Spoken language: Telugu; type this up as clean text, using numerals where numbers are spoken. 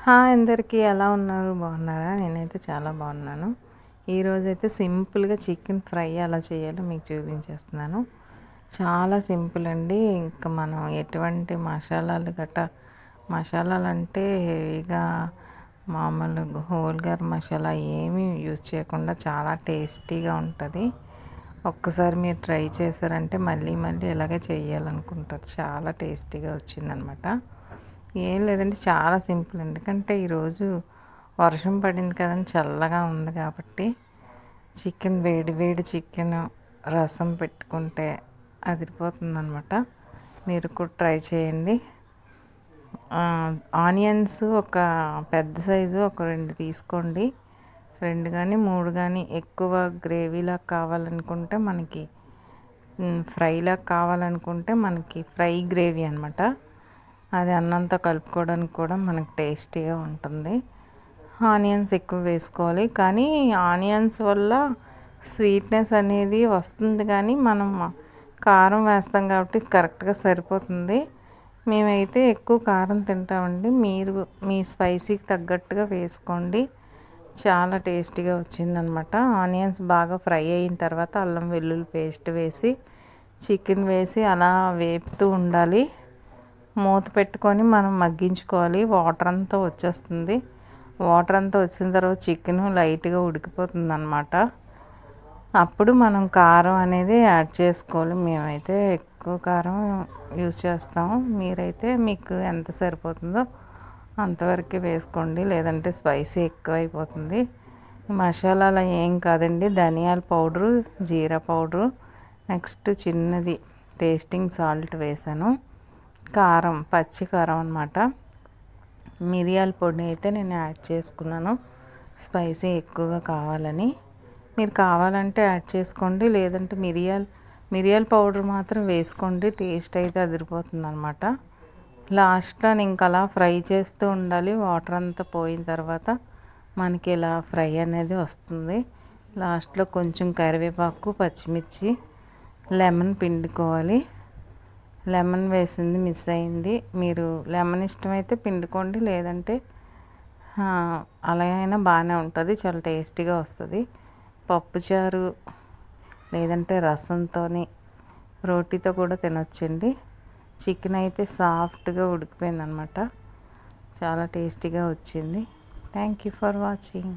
హాయ్ అందరికీ ఎలా ఉన్నారు? బాగున్నారా? నేనైతే చాలా బాగున్నాను. ఈరోజైతే సింపుల్గా చికెన్ ఫ్రై ఎలా చేయాలో మీకు చూపించేస్తున్నాను. చాలా సింపుల్ అండి. ఇంకా మనం ఎటువంటి మసాలాలు అంటే హెవీగా మామూలు హోల్ గరం మసాలా ఏమీ యూజ్ చేయకుండా చాలా టేస్టీగా ఉంటుంది. ఒక్కసారి మీరు ట్రై చేశారంటే మళ్ళీ మళ్ళీ ఇలాగే చేయాలనుకుంటారు. చాలా టేస్టీగా వచ్చిందనమాట. ఏం లేదండి, చాలా సింపుల్. ఎందుకంటే ఈరోజు వర్షం పడింది కదండి, చల్లగా ఉంది కాబట్టి చికెన్ వేడి వేడి చికెన్ రసం పెట్టుకుంటే అదిరిపోతుందనమాట. మీరు కూడా ట్రై చేయండి. ఆనియన్స్ ఒక పెద్ద సైజు ఒక 2 తీసుకోండి. 2 కానీ 3 కానీ. ఎక్కువ గ్రేవీలా కావాలనుకుంటే మనకి ఫ్రైలా కావాలనుకుంటే మనకి ఫ్రై గ్రేవీ అనమాట. అది అన్నంతో కలుపుకోవడానికి కూడా మనకు టేస్టీగా ఉంటుంది. ఆనియన్స్ ఎక్కువ వేసుకోవాలి, కానీ ఆనియన్స్ వల్ల స్వీట్నెస్ అనేది వస్తుంది, కానీ మనం కారం వేస్తాం కాబట్టి కరెక్ట్గా సరిపోతుంది. మేమైతే ఎక్కువ కారం తింటామండి. మీరు మీ స్పైసీకి తగ్గట్టుగా వేసుకోండి. చాలా టేస్టీగా వచ్చిందనమాట. ఆనియన్స్ బాగా ఫ్రై అయిన తర్వాత అల్లం వెల్లుల్లి పేస్ట్ వేసి చికెన్ వేసి అలా వేపుతూ ఉండాలి. మూత పెట్టుకొని మనం మగ్గించుకోవాలి. వాటర్ అంతా వచ్చేస్తుంది. వాటర్ అంతా వచ్చిన తర్వాత చికెన్ లైట్గా ఉడికిపోతుంది అనమాట. అప్పుడు మనం కారం అనేది యాడ్ చేసుకోవాలి. మేమైతే ఎక్కువ కారం యూజ్ చేస్తాము. మీరైతే మీకు ఎంత సరిపోతుందో అంతవరకే వేసుకోండి, లేదంటే స్పైసీ ఎక్కువ అయిపోతుంది. మసాలాలు ఏం కాదండి, ధనియాల పౌడరు, జీరా పౌడరు, నెక్స్ట్ చిన్నది టేస్టింగ్ సాల్ట్ వేసాను. కారం, పచ్చి కారం అనమాట. మిరియాల పొడి అయితే నేను యాడ్ చేసుకున్నాను, స్పైసీ ఎక్కువగా కావాలని. మీరు కావాలంటే యాడ్ చేసుకోండి, లేదంటే మిరియాల పౌడర్ మాత్రం వేసుకోండి. టేస్ట్ అయితే అదిరిపోతుంది అనమాట. లాస్ట్లో ఇంక అలా ఫ్రై చేస్తూ ఉండాలి. వాటర్ అంతా పోయిన తర్వాత మనకి ఇలా ఫ్రై అనేది వస్తుంది. లాస్ట్లో కొంచెం కరివేపాకు, పచ్చిమిర్చి, లెమన్ పిండుకోవాలి. లెమన్ వేసింది మిస్ అయింది. మీరు లెమన్ ఇష్టమైతే పిండుకోండి, లేదంటే అలా అయినా బాగానే ఉంటుంది. చాలా టేస్టీగా వస్తుంది. పప్పుచారు లేదంటే రసంతో, రోటీతో కూడా తినొచ్చండి. చికెన్ అయితే సాఫ్ట్గా ఉడికిపోయింది అనమాట. చాలా టేస్టీగా వచ్చింది. Thank you for watching.